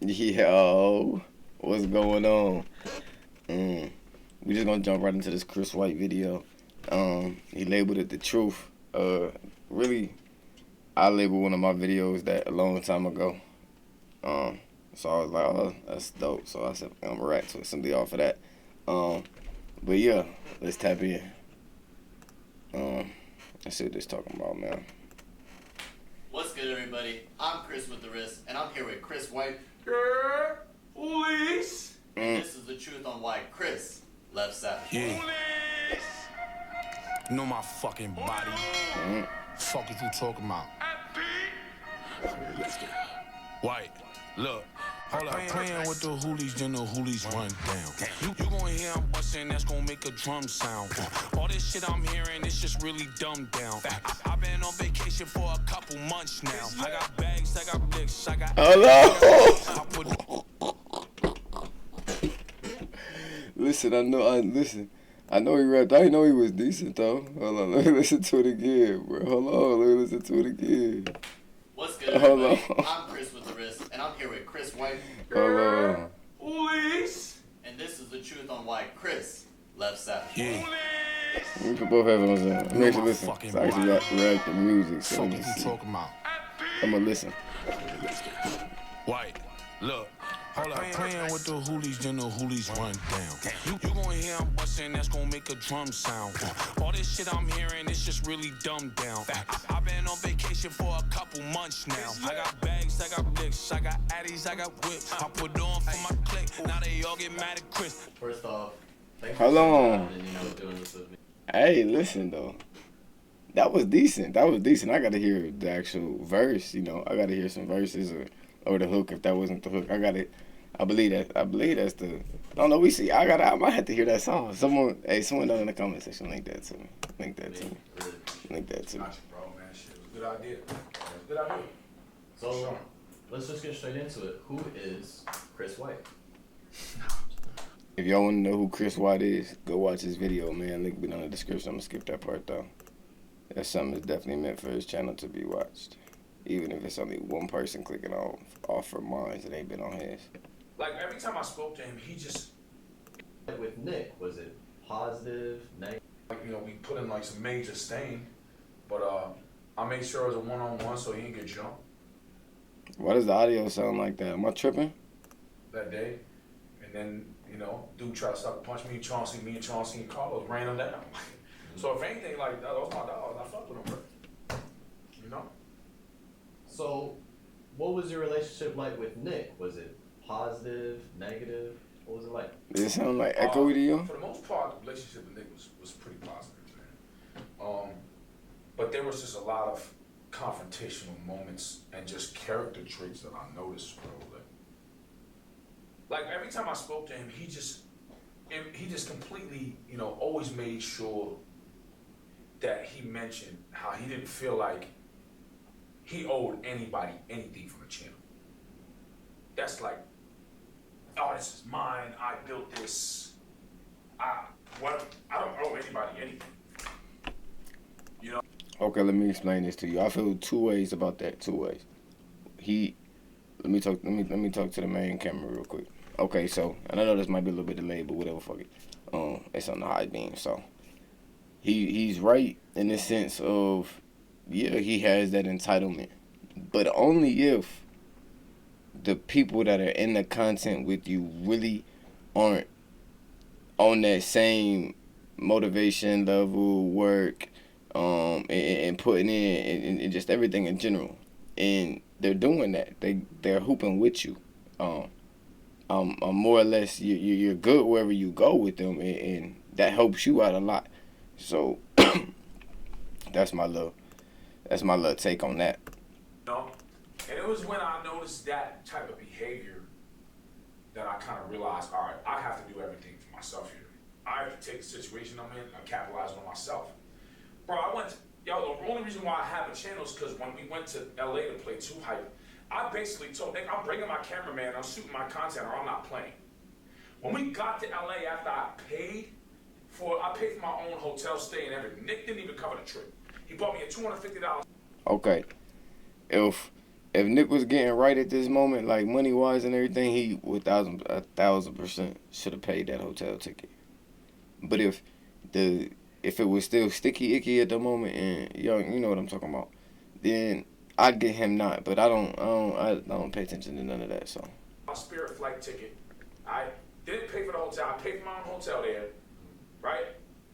Yo, what's going on? We just gonna jump right into this CRSWHT video. He labeled it the truth. Really, I labeled one of my videos that a long time ago. So I was like, oh, that's dope. So I said, I'm gonna react to something off of that. But yeah, let's tap in. Let's see what this talking about, man. What's good, everybody? I'm Chris with the wrist, and I'm here with CRSWHT. Yeah, police. And this is the truth on why Chris left Savage. Yeah. Police. You know my fucking body. Fuck is you talking about? White, look. Hold up, playing with the hoolies, then the hoolies run down. You gonna hear I'm bustin', that's gonna make a drum sound. All this shit I'm hearing, it's just really dumbed down. I've been on vacation for a couple months now. I got bags, I got dicks, I got... Hello! Listen, I know he rapped. I didn't know he was decent, though. Hold on, let me listen to it again, bro. Hold on, let me listen to it again. What's good, everybody? I'm Chris with the wrist, and I'm here with CRSWHT. Hold on. Police. And this is the truth on why Chris left Savage. Yeah. We put both headphones in. Let me actually listen. So I actually react to music. So Fuck is you talking about? I'm gonna listen. White, look. Hold up, playing with the hoolies, then the hoolies run down. You gonna hear I'm bustin', that's gonna make a drum sound. All this shit I'm hearing, it's just really dumbed down. I've been on vacation for a couple months now. I got bags, I got dicks, I got addies, I got whips. I put on for my clique, now they all get mad at Chris. First off, thanks Hold on. for doing this with me. Hey, listen though. That was decent. I gotta hear the actual verse. You know, I gotta hear some verses or the hook if that wasn't the hook. I believe that's the. I don't know. We see. I might have to hear that song. Someone down in the comment section, link that to me. Link that to me. Gotcha, bro, man. Shit, it was a good idea. Good idea. So, let's just get straight into it. Who is CRSWHT? If y'all want to know who CRSWHT is, go watch his video, man. Link will be down in the description. I'm gonna skip that part though. That's something that's definitely meant for his channel to be watched. Even if it's only one person clicking off for mine that ain't been on his. Like, every time I spoke to him, he just... With Nick, was it positive, negative? Like, you know, we put in, like, some major stain. But, I made sure it was a one-on-one so he didn't get jumped Why does the audio sound like that? Am I tripping? that day. And then, you know, dude tried to stop punch me and Chauncey and Carlos ran him down. So, if anything, like, that was my dog. I fucked with him, bro. You know? So, what was your relationship like with Nick? Was it positive, negative? What was it like? Does it sound like echoey to you? For the most part, the relationship with Nick was pretty positive, man. But there was just a lot of confrontational moments and just character traits that I noticed, bro. Like every time I spoke to him, he just completely, you know, always made sure that he mentioned how he didn't feel like he owed anybody anything from the channel. That's like, oh, this is mine, I built this. I don't owe anybody anything. You know? Okay, let me explain this to you. I feel two ways about that. Two ways. Let me talk to the main camera real quick. Okay, so, and I know this might be a little bit delayed, but whatever, fuck it. It's on the high beam, so he's right in the sense of, yeah, he has that entitlement, but only if the people that are in the content with you really aren't on that same motivation level, work, and putting in and just everything in general. And they're doing that. They're hooping with you. More or less, you're good wherever you go with them, and that helps you out a lot. So that's my little take on that. You know? And it was when I noticed that type of behavior that I kind of realized, all right, I have to do everything for myself here. I have to take the situation I'm in and capitalize on myself. Bro, the only reason why I have a channel is because when we went to LA to play JuiiceTV, I basically told Nick, I'm bringing my cameraman, I'm shooting my content, or I'm not playing. When we got to LA after I paid for my own hotel stay and everything, Nick didn't even cover the trip. He bought me a $250. Okay, if if Nick was getting right at this moment, like money wise and everything, he would 1,000% should have paid that hotel ticket. But if it was still sticky icky at the moment, and you know what I'm talking about, then I'd get him not. But I don't pay attention to none of that. So. My Spirit flight ticket. I didn't pay for the hotel. I paid for my own hotel there, right?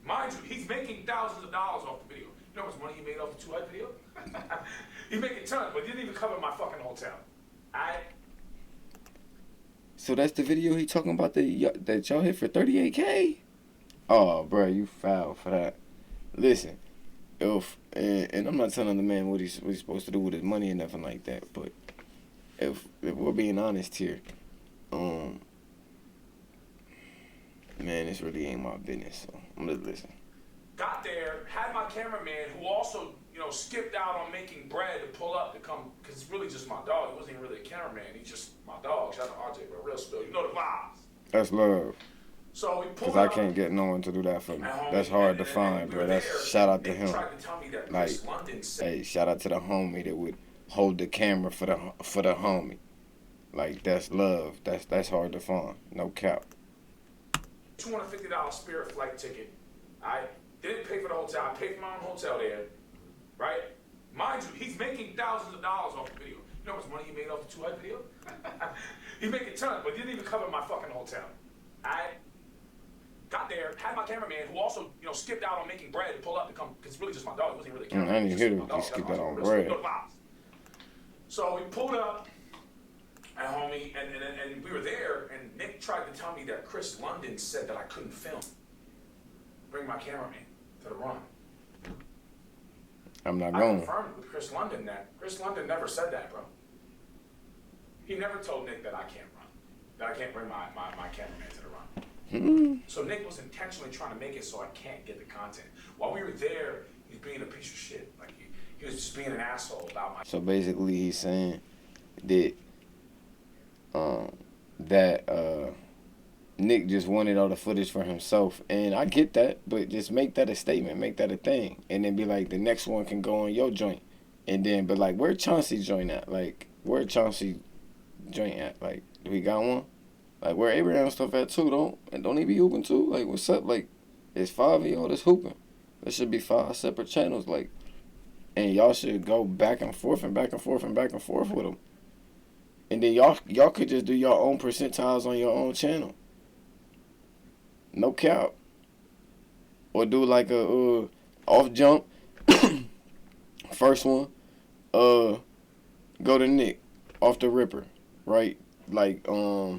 Mind you, he's making thousands of dollars off the video. You know how much money he made off the CRSWHT video? He's making tons, but he didn't even cover my fucking hotel. So that's the video he talking about that y'all hit for 38K? Oh, bro, you foul for that. Listen, and I'm not telling the man what he's supposed to do with his money and nothing like that, but if we're being honest here, man, this really ain't my business, so I'm just listening. Got there, had my cameraman who also, skipped out on making bread to pull up to come, because it's really just my dog. He wasn't even really a cameraman. He's just my dog. Shout out to RJ, but real spill. You know the vibes. That's love. So we pulled up. Because I can't get no one to do that for me. That's hard to find, bro. That's shout out to him. Like, hey, shout out to the homie that would hold the camera for the homie. Like, that's love. That's hard to find. No cap. $250 Spirit flight ticket. I didn't pay for the hotel. I paid for my own hotel there, right? Mind you, he's making thousands of dollars off the video. You know how much money he made off the CRSWHT video? He's making tons, but he didn't even cover my fucking hotel. I got there, had my cameraman who also, skipped out on making bread to pull up to come, because it's really just my dog. He wasn't really a cameraman. I didn't hear that he skipped out on bread. So we pulled up, and homie, and we were there, and Nick tried to tell me that Chris London said that I couldn't film. Bring my cameraman to the run. I'm not going. I confirmed with Chris London that Chris London never said that, bro. He never told Nick that I can't run, that I can't bring my cameraman to the run. So Nick was intentionally trying to make it so I can't get the content. While we were there, he's being a piece of shit. Like he was just being an asshole about my. So basically, he's saying that Nick just wanted all the footage for himself, and I get that, but just make that a statement, make that a thing, and then be like, the next one can go on your joint, and then but like, where Chauncey joint at? Like, where Chauncey joint at? Like, do we got one? Like, where Abraham stuff at too? Don't he be hooping too? Like, what's up? Like, it's 5 of y'all that's hooping. There should be 5 separate channels, like, and y'all should go back and forth and back and forth and back and forth with them, and then y'all could just do your own percentiles on your own channel. No cap. Or do like a off jump. First one, go to Nick off the ripper, right? Like off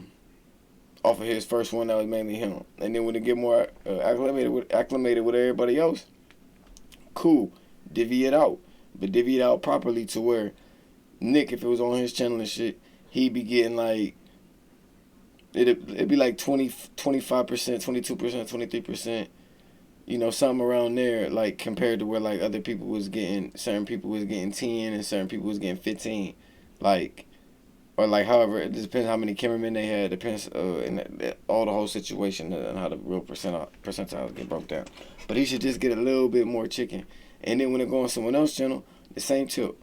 of his first one that was mainly him. And then when it get more acclimated with everybody else, cool. Divvy it out. But divvy it out properly to where Nick, if it was on his channel and shit, he'd be getting like it'd be like 25%, 22%, 23%, something around there, like compared to where like other people was getting, certain people was getting 10 and certain people was getting 15, like, or like however, it depends how many cameramen they had, depends and all the whole situation and how the real percentiles get broke down. But he should just get a little bit more chicken, and then when it go on someone else's channel, the same tip,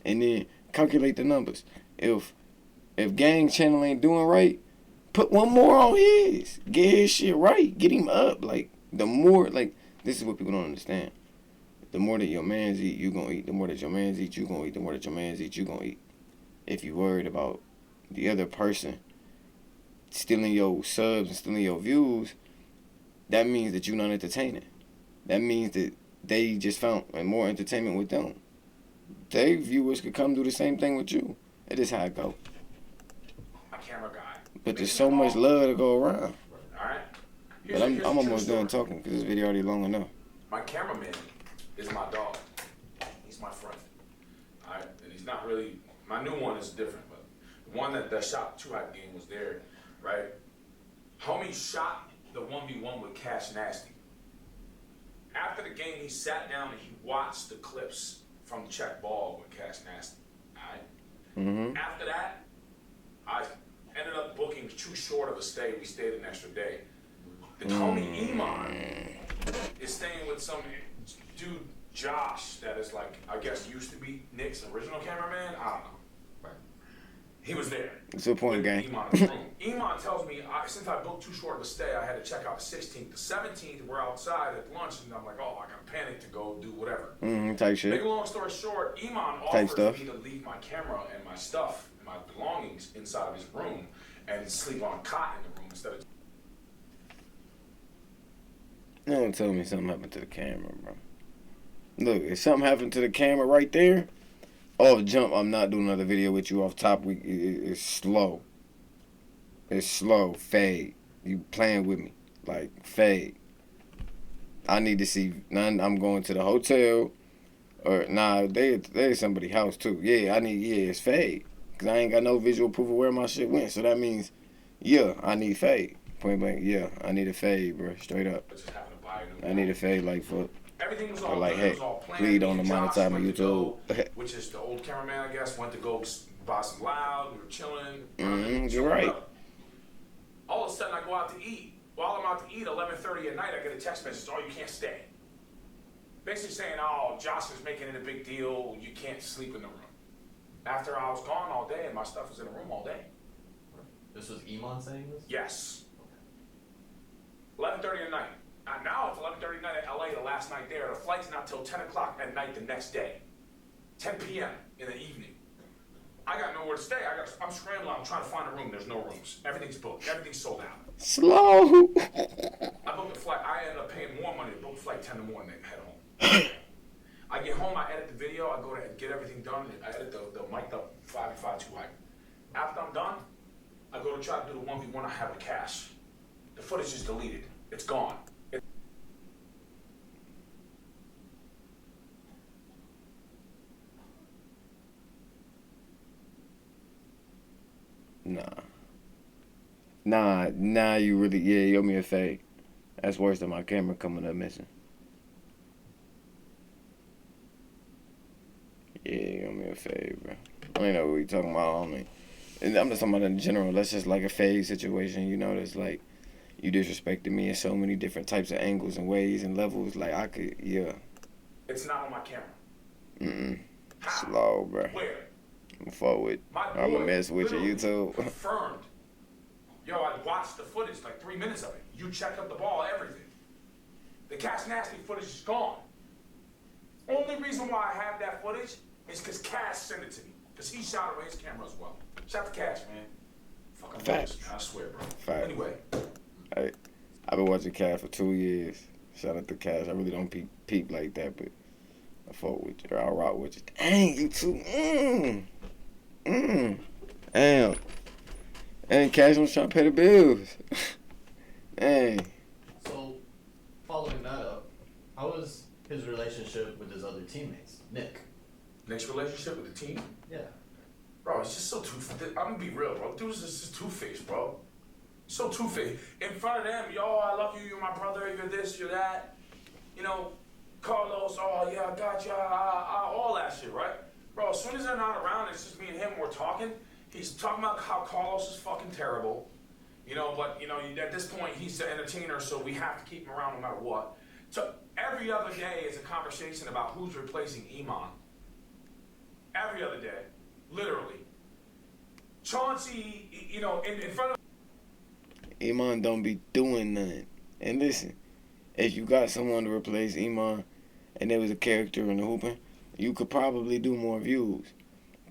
and then calculate the numbers. If Gang channel ain't doing right, put one more on his. Get his shit right. Get him up. Like, the more, like, this is what people don't understand. The more that your mans eat, you gonna eat. The more that your mans eat, you gonna eat. The more that your mans eat, you gonna eat. If you worried about the other person stealing your subs and stealing your views, that means that you're not entertaining. That means that they just found more entertainment with them. Their viewers could come do the same thing with you. It is how it go. Camera guy. But there's so much love to go around. Alright? But I'm almost done talking because this video already long enough. My cameraman is my dog. He's my friend. Alright? And he's not really, my new one is different, but the one that shot the CRSWHT game was there, right? Homie shot the 1v1 with Cash Nasty. After the game, he sat down and he watched the clips from the check ball with Cash Nasty. Alright? Mm-hmm. After that, I ended up booking too short of a stay. We stayed an extra day. The homie Iman is staying with some dude Josh, that is like, I guess used to be Nick's original cameraman. I don't know. Right. He was there. It's a point, with gang. Iman in the room. Iman tells me, since I booked too short of a stay, I had to check out the 16th. The 17th, we're outside at lunch, and I'm like, oh, I got panic to go do whatever. Type shit. Make a long story short, Iman Type offers stuff. me to leave my camera and my stuff, and my belongings inside of his room, and sleep on a cot in the room instead of. Don't tell me something happened to the camera, bro. Look, if something happened to the camera right there, off jump, I'm not doing another video with you off top. It's slow. It's slow. Fade. You playing with me. Like, fade. I need to see. I'm going to the hotel. Or, nah, they somebody's house, too. Yeah, it's fade. Because I ain't got no visual proof of where my shit went. So that means, yeah, I need fade. Point blank, yeah, I need a fade, bro. Straight up. Just having to buy a new I need a fade, like, fuck. Everything was Or all like, good. hey, It was all planned. please don't Me and Josh monetize my went to YouTube. go, which is the old cameraman, I guess, went to go buy some loud. We were chilling. You're chilling right. up. All of a sudden, I go out to eat. While I'm out to eat, 11:30 at night, I get a text message, oh, you can't stay. Basically saying, oh, Josh is making it a big deal. You can't sleep in the room. After I was gone all day and my stuff was in the room all day. This was Iman saying this? Yes. 11:30 at night. Now it's 11:30 at night at LA, the last night there. The flight's not till 10 o'clock at night the next day. 10 p.m. in the evening. I got nowhere to stay. I'm scrambling. I'm trying to find a room. There's no rooms. Everything's booked. Everything's sold out. Slow. I booked a flight. I ended up paying more money to book a flight 10 in the morning and head home. I get home, I edit the video, I go to get everything done, I edit the mic'd up 5v5 2 height. After I'm done, I go to try to do the 1v1 I have the cache. The footage is deleted. It's gone. Nah, you really, you owe me a fade. That's worse than my camera coming up missing. Yeah, you owe me a fade, bro. I don't know what you talking about, homie. And I'm just talking about in general. That's just like a fade situation, you know, that's like, you disrespected me in so many different types of angles and ways and levels. Like, I could, yeah. It's not on my camera. Slow, bro. Where? I'm forward. I'm gonna mess with your YouTube. Confirmed. Yo, I watched the footage, like 3 minutes of it. You checked up the ball, everything. The Cash Nasty footage is gone. Only reason why I have that footage is because Cash sent it to me. Because he shot it with his camera as well. Shout out to Cash, man. Fucking Facts. I swear, bro. Facts. Anyway. Hey, I've been watching Cash for 2 years. Shout out to Cash. I really don't peep like that, but I fuck with you. I'll rock with you. Dang, you too. Damn. And Cash was trying to pay the bills. Dang. So, following that up, how was his relationship with his other teammates? Nick. Next relationship with the team? Yeah. Bro, it's just so two-faced. I'm gonna be real, bro. Dude is just two-faced, bro. So two-faced. In front of them, yo, I love you, you're my brother, you're this, you're that. You know, Carlos, oh yeah, I got you, all that shit, right? Bro, as soon as they're not around, it's just me and him, we're talking. He's talking about how Carlos is fucking terrible. You know, but, you know, at this point, he's the entertainer, so we have to keep him around no matter what. So every other day is a conversation about who's replacing Iman. Every other day. Literally. Chauncey, you know, in front of... Iman don't be doing nothing. And listen, if you got someone to replace Iman and there was a character in the hooping, you could probably do more views.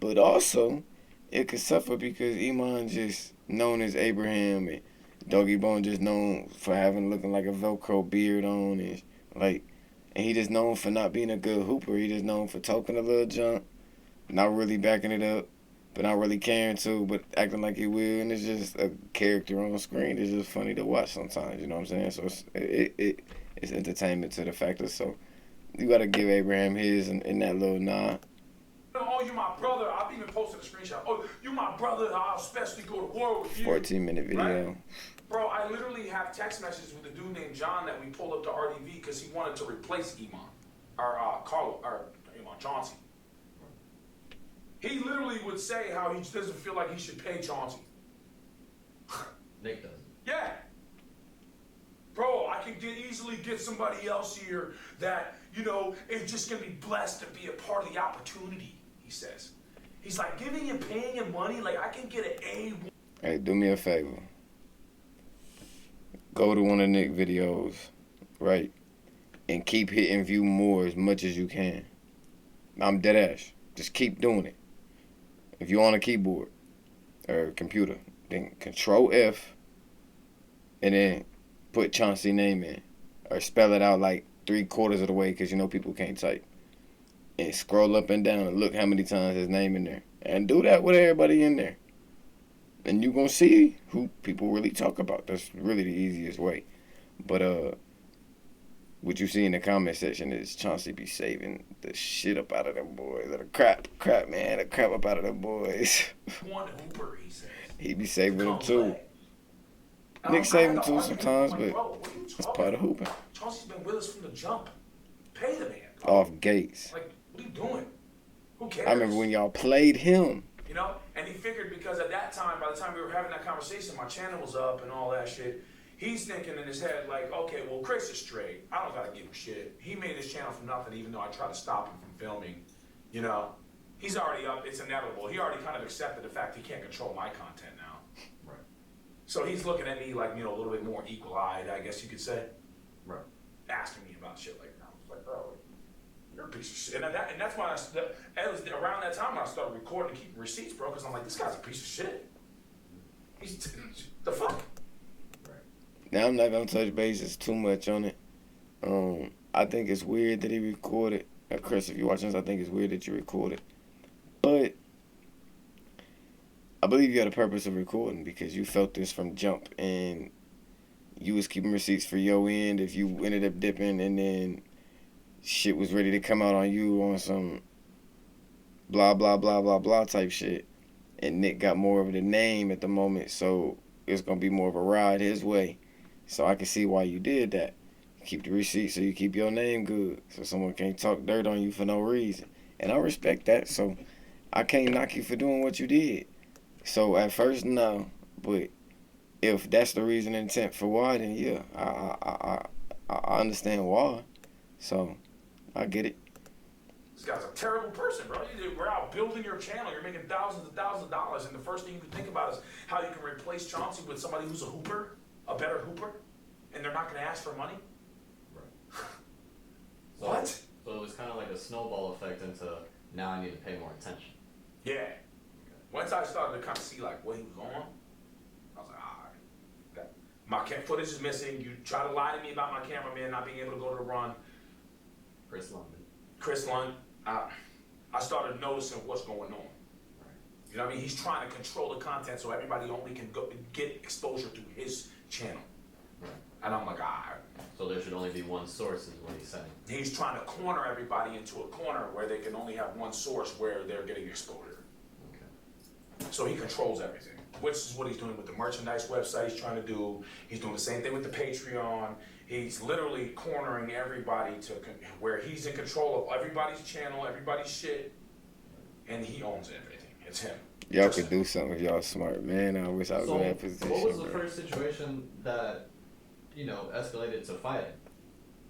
But also, it could suffer because Iman just known as Abraham and Doggy Bone just known for having looking like a Velcro beard on and like, and he just known for not being a good hooper. He just known for talking a little junk, not really backing it up, but not really caring to, but acting like he will. And it's just a character on screen. It's just funny to watch sometimes. You know what I'm saying? So it's entertainment to the factor. So you gotta give Abraham his in that little nod. Oh, you my brother. I've even posted a screenshot. Oh, you my brother. I'll especially go to war with you. 14-minute video. Right? Bro, I literally have text messages with a dude named John that we pulled up to RDV because he wanted to replace Iman. Or Carlo, or Chauncey. He literally would say how he doesn't feel like he should pay Chauncey. Nick doesn't. Yeah. Bro, I can easily get somebody else here that, you know, is just gonna be blessed to be a part of the opportunity, he says. He's like, giving you, paying you money, like I can get an A. Hey, do me a favor. Go to one of Nick videos, right? And keep hitting view more as much as you can. I'm dead ass. Just keep doing it. If you're on a keyboard or computer, then Control F and then put Chauncey name in. Or spell it out like 3/4 of the way because you know people can't type. And scroll up and down and look how many times his name in there. And do that with everybody in there. And you're going to see who people really talk about. That's really the easiest way. But what you see in the comment section is Chauncey be saving the shit up out of them boys. The crap, man. The crap up out of them boys. One hooper, he says. He be saving them too. And Nick I save had him to too argue with him, sometimes, like, but bro, what are you it's talking part of about? hooping. Chauncey's been with us from the jump. Pay the man. Bro. Off Gates. Like, what are you doing? Who cares? I remember when y'all played him. You know? And he figured because at that time, by the time we were having that conversation, my channel was up and all that shit. He's thinking in his head, like, okay, well, Chris is straight. I don't gotta give him shit. He made his channel from nothing, even though I tried to stop him from filming. You know? He's already up. It's inevitable. He already kind of accepted the fact he can't control my content now. Right. So he's looking at me like, you know, a little bit more eagle-eyed, I guess you could say. Right. Asking me about shit like that. I was like, bro, you're a piece of shit. And that's why it was around that time when I started recording and keeping receipts, bro, because I'm like, this guy's a piece of shit. He's the fuck. Now I'm not gonna touch bases too much on it. I think it's weird that he recorded. Chris, if you're watching this, I think it's weird that you recorded. But I believe you had a purpose of recording because you felt this from jump and you was keeping receipts for your end if you ended up dipping and then shit was ready to come out on you on some blah blah blah blah blah type shit. And Nick got more of the name at the moment, so it's gonna be more of a ride his way. So I can see why you did that. Keep the receipts so you keep your name good, so someone can't talk dirt on you for no reason. And I respect that, so I can't knock you for doing what you did. So at first, no, but if that's the reason and intent for why, then yeah, I understand why. So I get it. This guy's a terrible person, bro. We're out building your channel. You're making thousands and thousands of dollars, and the first thing you can think about is how you can replace Chauncey with somebody who's a hooper, a better hooper, and they're not going to ask for money. So, What? So it was kind of like a snowball effect into now I need to pay more attention. Yeah. Okay. Once I started to kind of see like what he was on, I was like, alright. My footage is missing. You try to lie to me about my cameraman not being able to go to the run. Chris Lund. I started noticing what's going on. Right. You know what I mean? He's trying to control the content so everybody only can go get exposure through his channel. Right. And I'm like, alright. So there should only be one source is what he's saying. He's trying to corner everybody into a corner where they can only have one source where they're getting exposure. Okay. So he controls everything, which is what he's doing with the merchandise website he's trying to do. He's doing the same thing with the Patreon. He's literally cornering everybody to where he's in control of everybody's channel, everybody's shit, and he owns everything. It's him. Y'all Just could do something if y'all smart, man. I wish I was in that position. What was the bro. first situation that, you know, escalated to fighting?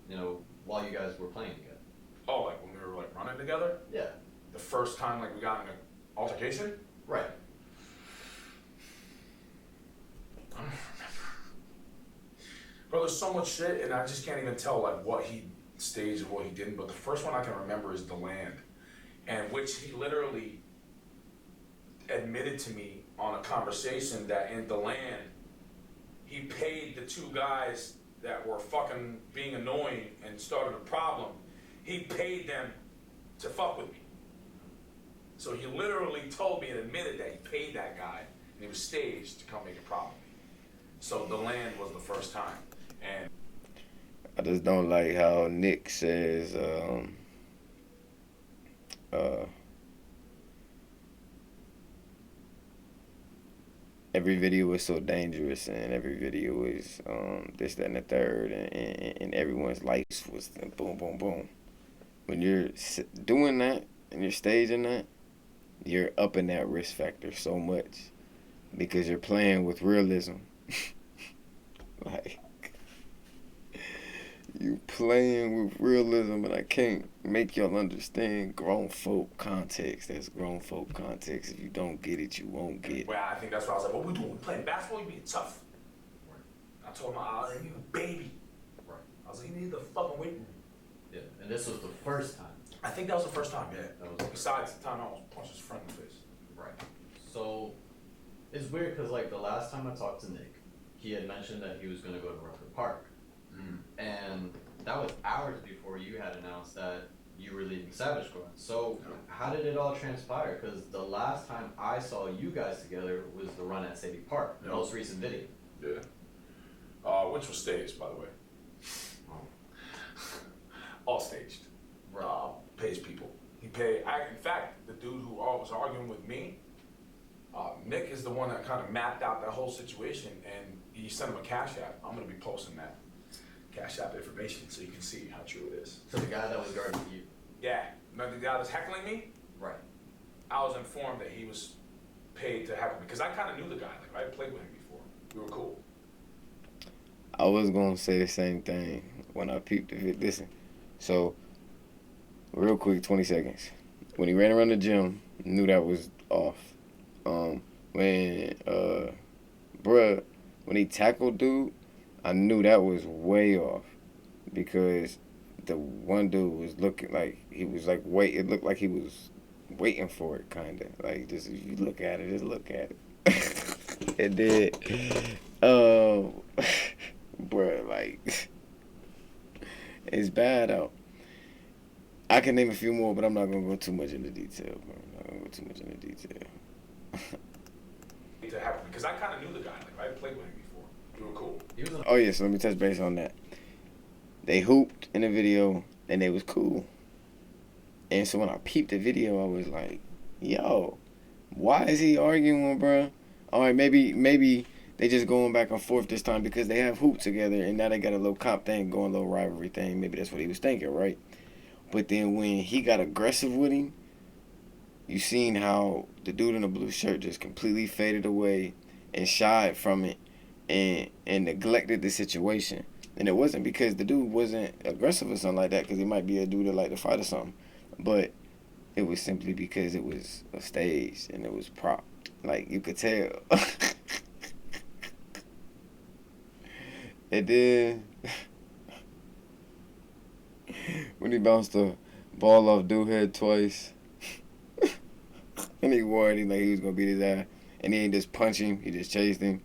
You know, while you guys were playing together? Oh, like when we were like running together? Yeah. The first time like we got in an altercation? Right. I don't remember. Bro, there's so much shit, and I just can't even tell like what he staged and what he didn't. But the first one I can remember is the land, and which he literally admitted to me on a conversation that in the land he paid the two guys that were fucking being annoying and started a problem. He paid them to fuck with me. So he literally told me and admitted that he paid that guy, and he was staged to come make a problem with me. So the land was the first time. And I just don't like how Nick says, every video is so dangerous and every video is this, that, and the third, and everyone's lights was boom, boom, boom. When you're doing that and you're staging that, you're upping that risk factor so much because you're playing with realism. Like, You playing with realism, and I can't make y'all understand grown folk context. That's grown folk context. If you don't get it, you won't get it. Well, I think that's why I was like, what we doing? We playing basketball? You being tough. I told him, I was like, you a baby. Right. I was like, you need to fucking wait. Yeah. And this was the first time. I think that was the first time, yeah. That was Besides the time I was punched his friend in the face. Right. So it's weird because like the last time I talked to Nick, he had mentioned that he was going to go to Rucker Park. And that was hours before you had announced that you were leaving Savage Squad. So how did it all transpire? Because the last time I saw you guys together was the run at Sadie Park, the most recent video. Yeah. Which was staged, by the way. All staged. Right. Pays people. He paid. In fact, the dude who was arguing with me, Nick is the one that kind of mapped out that whole situation, and he sent him a Cash App. I'm gonna be posting that Cash App information so you can see how true it is. So the guy that was guarding you. Yeah. Remember the guy that was heckling me? Right. I was informed that he was paid to heckle me because I kind of knew the guy. Like I played with him before. We were cool. I was gonna say the same thing when I peeped the vid. Listen, so real quick, 20 seconds. When he ran around the gym, knew that was off. When he tackled dude, I knew that was way off because the one dude was looking like he was like it looked like he was waiting for it, kinda. Like just if you look at it, just look at it. It did. Bruh, like it's bad out. I can name a few more, but I'm not gonna go too much into detail, bro. I'm not gonna go too much into detail. To happen because I kind of knew the guy. Like I played with him before. We were cool. Oh yeah, so let me touch base on that. They hooped in the video and they was cool. And so when I peeped the video, I was like, "Yo, why is he arguing, bro? All right, maybe they just going back and forth this time because they have hooped together and now they got a little cop thing going, a little rivalry thing. Maybe that's what he was thinking, right? But then when he got aggressive with him, you seen how the dude in the blue shirt just completely faded away and shied from it and neglected the situation. And it wasn't because the dude wasn't aggressive or something like that, because he might be a dude that like to fight or something. But it was simply because it was a stage and it was propped. Like, you could tell. And then when he bounced the ball off dude's head twice, and he worried him like he was gonna beat his ass, and he ain't just punch him, he just chased him.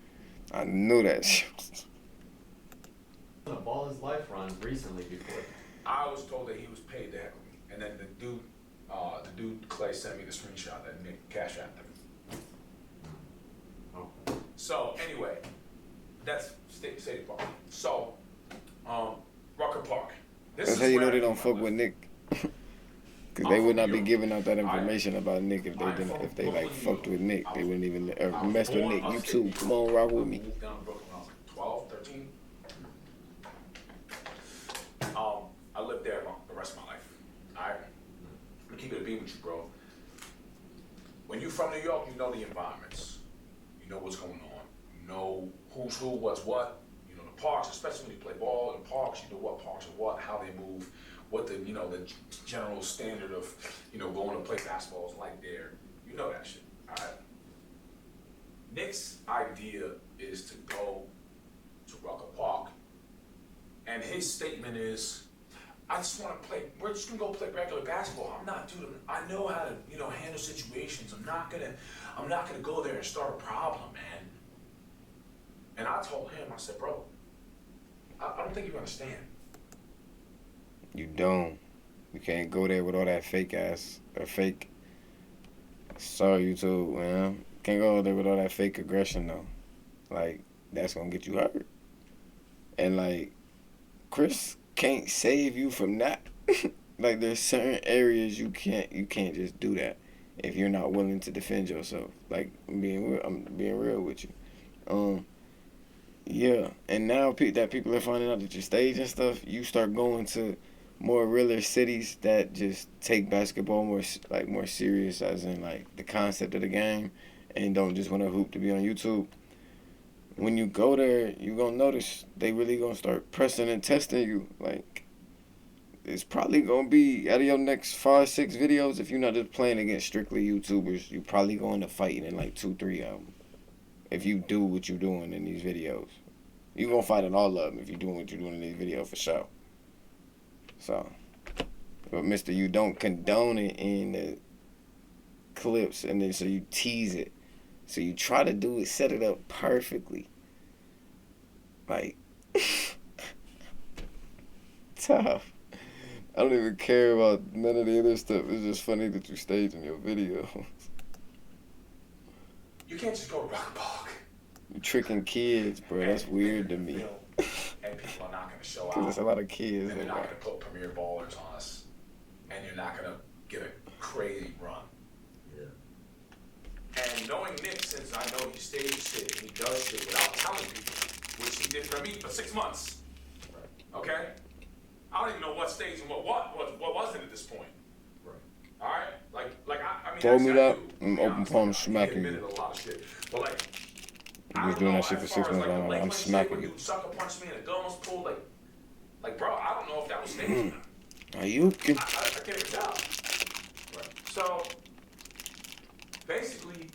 I knew that shit. A ball his life run recently before. I was told that he was paid to heckle me, and then the dude Clay sent me the screenshot that Nick Cash Apped him. Okay. So anyway, that's Sadie Park. So, Rucker Park. That's how you know they don't fuck with Nick. Because they would not be giving out that information about Nick if they didn't. If they like fucked with Nick, they wouldn't even mess with Nick. You too. Come on, rock with me. I moved down to Brooklyn when I was like 12, 13. I lived there the rest of my life. Alright? I'm gonna keep it a beam with you, bro. When you're from New York, you know the environments. You know what's going on. You know who's who, what's what. You know the parks, especially when you play ball in parks. You know what parks are what, how they move, what the the general standard of going to play basketball is like there. You know that shit. Alright. Nick's idea is to go to Rucker Park, and his statement is, I just want to play. We're just gonna go play regular basketball. I'm not, dude. I know how to, handle situations. I'm not gonna go there and start a problem, man. And I told him, I said, bro, I don't think you understand. You don't. You can't go there with all that fake ass or fake. Sorry, you too, man. Can't go there with all that fake aggression though. Like, that's gonna get you hurt. And like, Chris can't save you from that. Like, there's certain areas you can't just do that if you're not willing to defend yourself. Like, I'm being real with you. Yeah. And now that people are finding out that you're staging stuff, you start going to more realer cities that just take basketball more serious, as in like the concept of the game, and don't just want to hoop to be on YouTube. when you go there, you gonna notice they really gonna start pressing and testing you. Like, it's probably gonna be out of your next 5, 6 videos. If you're not just playing against strictly YouTubers, you probably going to fighting in like 2, 3 of them. If you do what you're doing in these videos, you gonna fight in all of them if you're doing what you're doing in these videos for sure. So, but Mister, you don't condone it in the clips, and then so you tease it. So you try to do it, set it up perfectly. Like, tough. I don't even care about none of the other stuff. It's just funny that you stage in your video. You can't just go to Rock Park. You tricking kids, bro. That's weird to me. And people are not going to show out. Because there's a lot of kids. And they're not going to put premier ballers on us. And you're not going to get a crazy run. And knowing Nick, since I know he stages shit and he does shit without telling people, which he did for me for 6 months. Okay? I don't even know what stage and what wasn't at this point. Right. All right? I mean, Fold me that's up, how and open palm smacking you. you. A lot of shit. But like, You was doing that shit for 6 months right now. I'm smacking you. you. You sucker punched me and the gun was pulled. Like, bro, I don't know if that was staged or not. Are you? I can't even tell. Right. So, basically,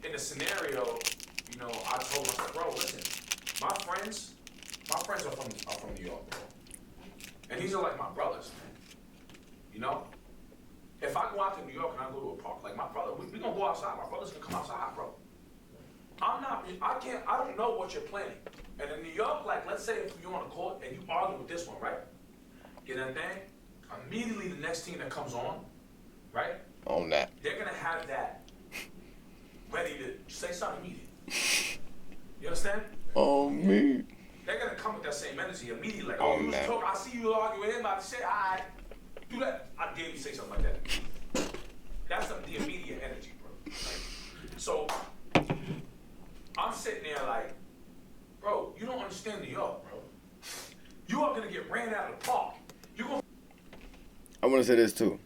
in the scenario, you know, I told myself, bro, listen, my friends are from New York, bro. And these are like my brothers, man. You know? If I go out to New York and I go to a park, like my brother, we gonna go outside. My brother's gonna come outside, bro. I don't know what you're planning. And in New York, like, let's say if you're on a court and you argue with this one, right? Get that thing? Immediately the next team that comes on, right? On that. They're gonna have that ready to say something immediately. You understand? On me. They're gonna come with that same energy immediately. Like, oh, you was talking, I see you arguing with him about the shit. Alright, do that. I dare you to say something like that. That's the immediate energy, bro. Like, so I'm sitting there like, bro, you don't understand New York, bro. You are gonna get ran out of the park. I want to say this too,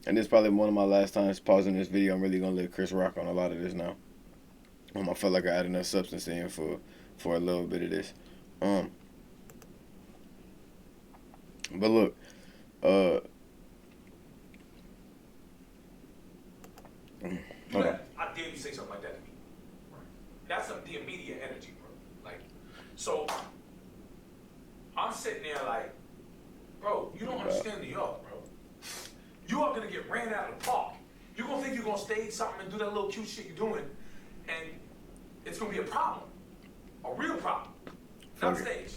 and this is probably one of my last times pausing this video. I'm really gonna let Chris rock on a lot of this now. I felt like I had enough substance in for a little bit of this. But look, hold on. I dare you to say something like that to me. That's the immediate energy, bro. Like, so I'm sitting there like, bro, you don't understand New York, bro. You are gonna get ran out of the park. You're gonna think you're gonna stage something and do that little cute shit you're doing, and it's gonna be a problem, a real problem, not stage.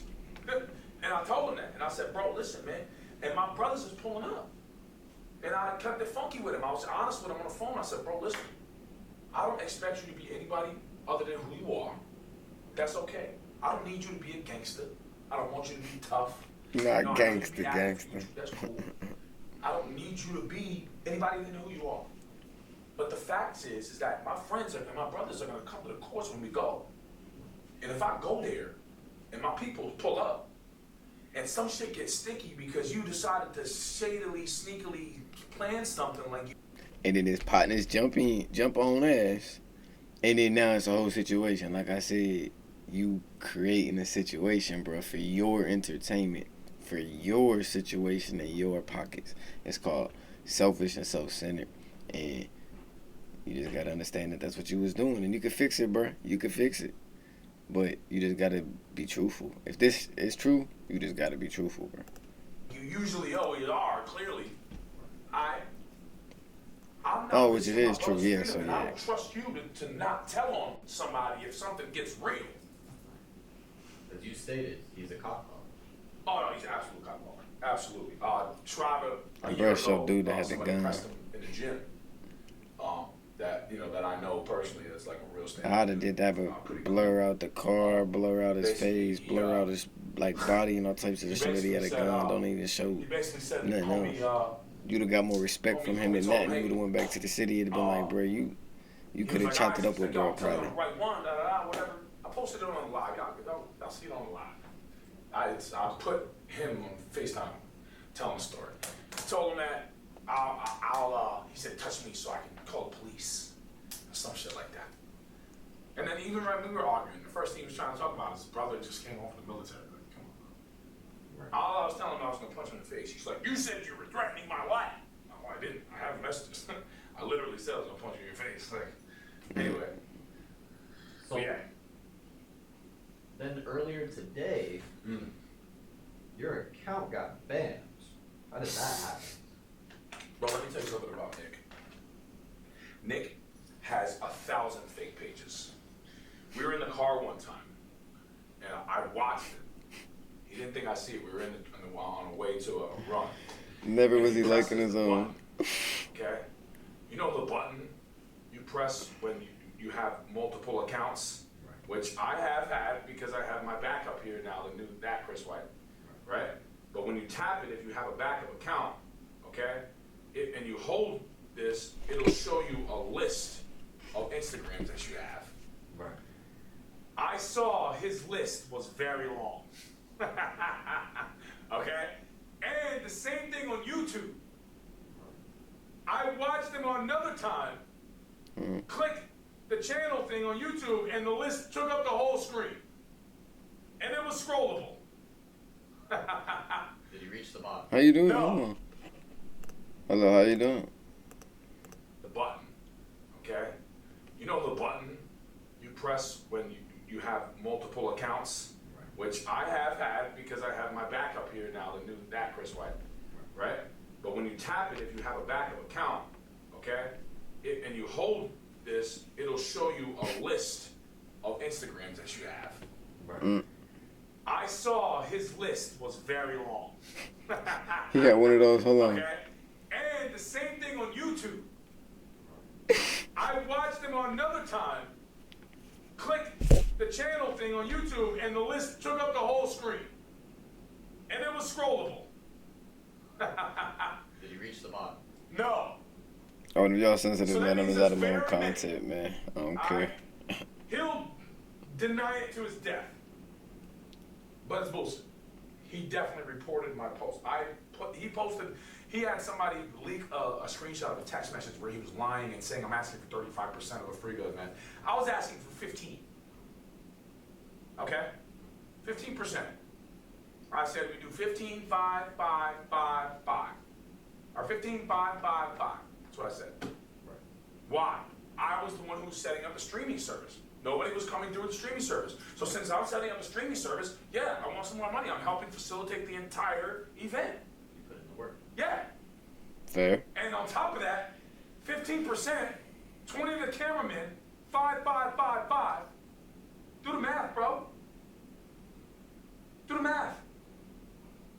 And I told him that, and I said, bro, listen, man. And my brothers is pulling up, and I kept it funky with him. I was honest with him on the phone. I said, bro, listen, I don't expect you to be anybody other than who you are. That's okay. I don't need you to be a gangster. I don't want you to be tough. Not gangster. That's cool. I don't need you to be anybody other than who you are. But the fact is that my friends and my brothers are gonna come to the courts when we go. And if I go there and my people pull up and some shit gets sticky because you decided to shadily, sneakily plan something like you. And then his partners jump on ass. And then now it's a whole situation. Like I said, you creating a situation, bro, for your entertainment, for your situation in your pockets. It's called selfish and self-centered. And you just gotta understand that that's what you was doing. And you can fix it, bro. You can fix it. But you just gotta be truthful. If this is true, you just gotta be truthful, bro. You usually always are, clearly. I'm not. Oh, which it is true, yeah. So I don't trust you to not tell on somebody if something gets real. As you stated, he's a cop. Oh no, he's an absolute cop. Absolutely. Tribe a year ago, dude that had the somebody gun. pressed him in the gym. That I know personally, that's like a real stand. I'd have did that, but blur out the car, blur out his face, blur out his like body and all types of shit that he had a gun. Don't even show nothing else. You'd have got more respect from him than that, and you would have went back to the city and been like, bro, you could have chopped it up with bro, probably. Right one, whatever. I posted it on the live. Y'all see it on the live. I put him on FaceTime telling the story. I told him that he said, touch me so I can call the police. Or some shit like that. And then even when we were arguing, the first thing he was trying to talk about is his brother just came home from the military. Like, come on, bro. Right. All I was telling him I was gonna punch him in the face. He's like, you said you were threatening my life. No, I didn't. I have messages. I literally said I was gonna punch you in your face. Like, anyway. So yeah. Then earlier today, your account got banned. How did that happen? Bro, let me tell you something about Nick. Nick has 1,000 fake pages. We were in the car one time, and I watched it. He didn't think I'd see it. We were on the way to a run. Never was he liking his own. Okay? You know the button you press when you have multiple accounts, which I have had because I have my backup here now, the new CRSWHT, right? But when you tap it, if you have a backup account, okay, and you hold this, it'll show you a list of Instagrams that you have. Right. I saw his list was very long. Okay? And the same thing on YouTube. I watched him on another time. Click the channel thing on YouTube and the list took up the whole screen. And it was scrollable. Did you reach the bottom? How you doing? No. Hello, how you doing? The button, okay? You know the button you press when you have multiple accounts, which I have had because I have my backup here now, the new CRSWHT, right? But when you tap it, if you have a backup account, okay, and you hold this, it'll show you a list of Instagrams that you have. Right. I saw his list was very long. He got one of those. Hold on. Okay? And the same thing on YouTube. I watched him on another time. Click the channel thing on YouTube and the list took up the whole screen. And it was scrollable. Did you reach the bottom? No. Oh, y'all sensitive, So that man. I'm means just out it's of my own very content, man. I don't care. He'll deny it to his death. But it's bullshit. He definitely reported my post. He had somebody leak a screenshot of a text message where he was lying and saying, I'm asking for 35% of a free good, man. I was asking for 15. Okay? 15%. I said we do 15, 5, 5, 5, 5. Or 15, 5, 5, 5. That's what I said. Right. Why? I was the one who was setting up the streaming service. Nobody was coming through the streaming service. So since I'm setting up the streaming service, yeah, I want some more money. I'm helping facilitate the entire event. You put in the work. Yeah. Fair. And on top of that, 15%, 20 to the cameraman, 5, 5, 5, 5. Do the math, bro. Do the math.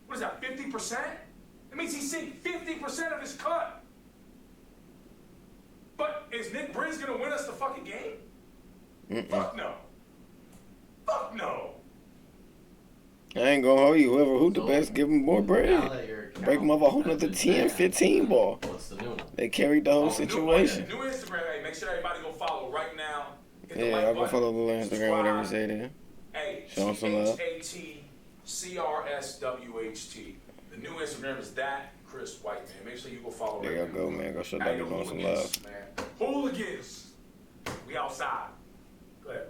What is that, 50%? That means he's seeing 50% of his cut. But is Nick Briggs gonna win us the fucking game? Fuck no. Fuck no. I ain't gonna hold you. Whoever hoop the best, give them more Now bread. that your account Break them up a whole has nother been 10, banned, 15 ball. What's the new one? They carried the whole Oh, situation. New Instagram, hey, make sure everybody go follow right now. Hit the Yeah, like I'll go button, follow the little Instagram, whatever you say there. Hey, Show 'em some love. CHAT CRSWHT. The new Instagram is that Chris White, man. Make sure you go follow There right y'all now. go, man. Go show Now Dr. you Bones some hooligans, love. man. Hooligans. We outside. Go ahead.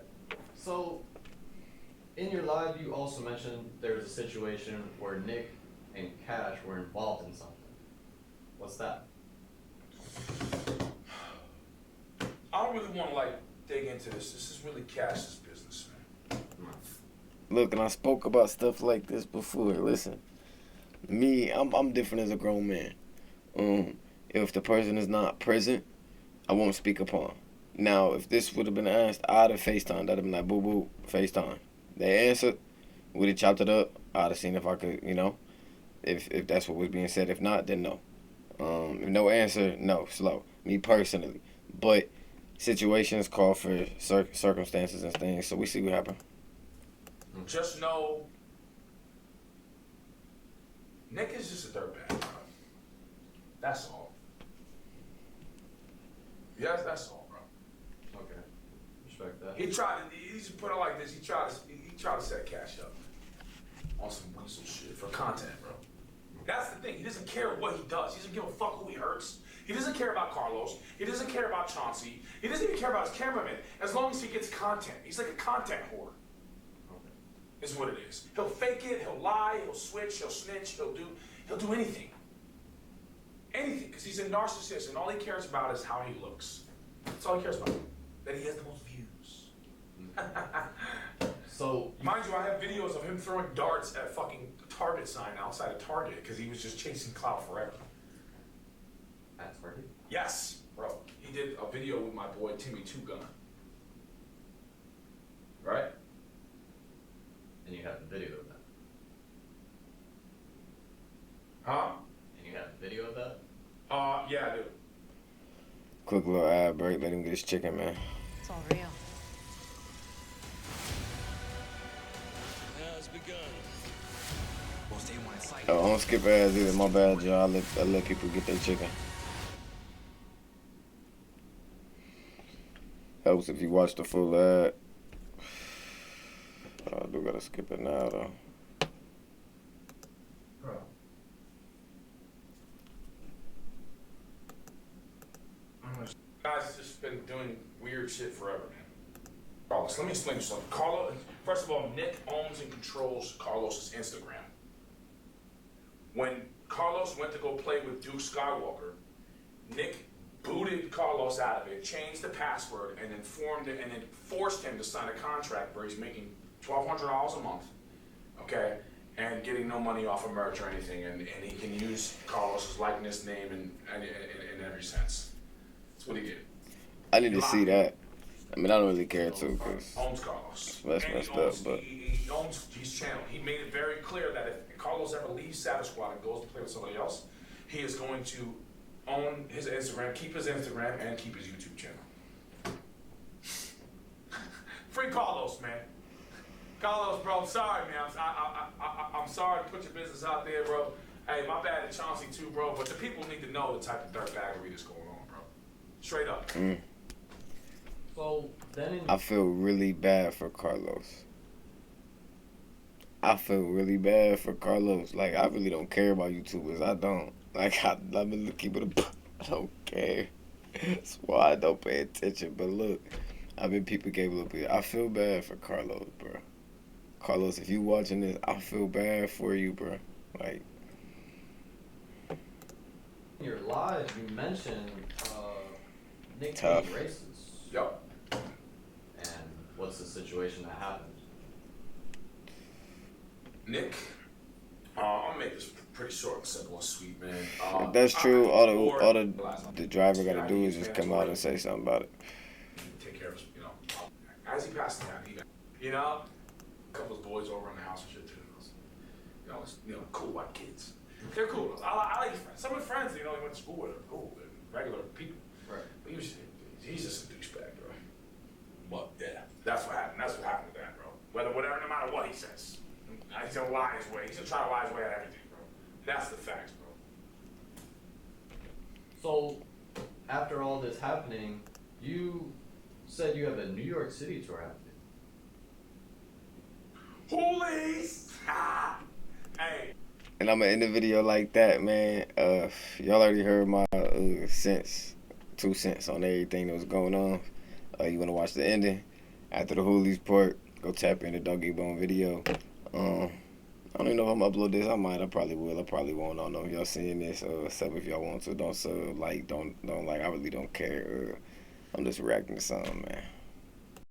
So, in your live, you also mentioned there was a situation where Nick and Cash were involved in something. What's that? I don't really want to dig into this. This is really Cash's business, man. Look, and I spoke about stuff like this before. Listen, me, I'm different as a grown man. If the person is not present, I won't speak upon. Now, if this would have been asked, I'd have FaceTimed. I'd have been like, boo boo, FaceTime. They answered, we'd have chopped it up. I'd have seen if I could, if that's what was being said. If not, then no. If no answer, no, slow. Me personally. But situations call for circumstances and things, so we see what happens. Just know, Nick is just a dirtbag, bro. That's all. Yes, that's all, bro. Okay. Respect that. He just put it like this. He tried to set Cash up on some weasel shit for content, bro. That's the thing. He doesn't care what he does. He doesn't give a fuck who he hurts. He doesn't care about Carlos. He doesn't care about Chauncey. He doesn't even care about his cameraman. As long as he gets content. He's like a content whore. Okay. Is what it is. He'll fake it, he'll lie, he'll switch, he'll snitch, he'll do anything. Anything, because he's a narcissist and all he cares about is how he looks. That's all he cares about. That he has the most views. So, mind you, I have videos of him throwing darts at a fucking Target sign outside of Target because he was just chasing clout forever. at Target? Yes, bro. He did a video with my boy Timmy Two Gun. Right? And you have the video of that. Huh? And you have the video of that? Yeah, I do. Quick little ad break. Let him get his chicken, man. It's all real. Has begun. Oh, I don't skip ads either. My bad, y'all. I let people get their chicken. Helps if you watch the full ad. I do gotta skip it now, though. Bro. Guys just been doing weird shit forever, man. Carlos, let me explain you something. Carlos, first of all, Nick owns and controls Carlos's Instagram. When Carlos went to go play with Duke Skywalker, Nick booted Carlos out of it, changed the password, and then forced him to sign a contract where he's making $1,200 a month, okay, and getting no money off of merch or anything, and he can use Carlos's likeness, name, in every sense. That's what he did. I need to see that. I mean, I don't really care too, cause Owns Carlos. that's And messed he owns, up, but he owns his channel. He made it very clear that if Carlos ever leaves Savage Squad and goes to play with somebody else, he is going to own his Instagram, keep his Instagram, and keep his YouTube channel. Free Carlos, man. Carlos, bro, I'm sorry, man. I'm sorry to put your business out there, bro. Hey, my bad to Chauncey too, bro. But the people need to know the type of dirtbaggery that's going on, bro. Straight up. So, then in... I feel really bad for Carlos. I feel really bad for Carlos. Like, I really don't care about YouTubers. I don't. Like, let me keep it a... I don't care. That's why I don't pay attention. But look, I've been people gave a little bit. I feel bad for Carlos, bro. Carlos, if you watching this, I feel bad for you, bro. Like... In your live, you mentioned Nick Tough. being racist. Yep. And what's the situation that happened? Nick, I'll make this pretty short and simple and sweet, man. If that's true, all the driver gotta do is just come out and say something about it. Take care of us, you know. As he passed down, you know, a couple of boys over in the house and shit too. It's, cool white kids. They're cool. I like his friends. Some of his friends, he went to school with are cool. They're regular people. Right. But he's just a douchebag, bro. Well, yeah. That's what happened. That's what happened with that, bro. Whatever, no matter what he says. He's gonna lie his way. He's gonna try to lie his way at everything, bro. That's the facts, bro. So, after all this happening, you said you have a New York City tour happening. Hoolies! Hey. And I'm gonna end the video like that, man. Y'all already heard my 2 cents on everything that was going on. You wanna watch the ending? After the Hoolies part, go tap in the Doggy Bone video. I don't even know if I'm gonna upload this. I probably will. I probably won't. I don't know if y'all seeing this. Sub if y'all want to. Don't sub. Like, don't like. I really don't care. I'm just reacting to something, man.